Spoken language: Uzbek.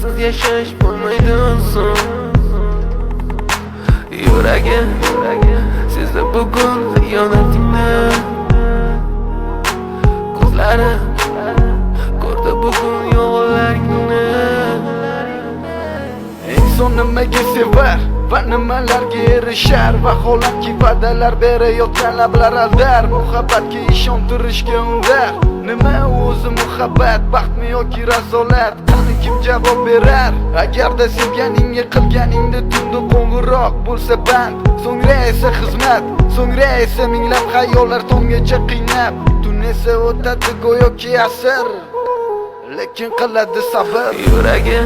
Sensiz yashash bo'lmaydi uzun. Yuragi sezdi bugun xiyonatingni. Ko'zlari ko'rdi bugun yolg'onlaringni. Inson nimaga sevar va nimalarga erishar? Vaholanki va'dalar berayotgan lablar aldar. Muhabbatga ishontirishga undar. Nima o'zi muhabbat, baxtmi yoki razolat? Qani kim javob berar? Agarda sevganingga qilganingda tunda qo'ng'iroq bo'lsa band, so'ngra esa xizmat, so'ngra esa minglab xayollar tonggacha qiynab, tun esa o'tadi go'yoki asr, lekin qiladi sabr. Yuragi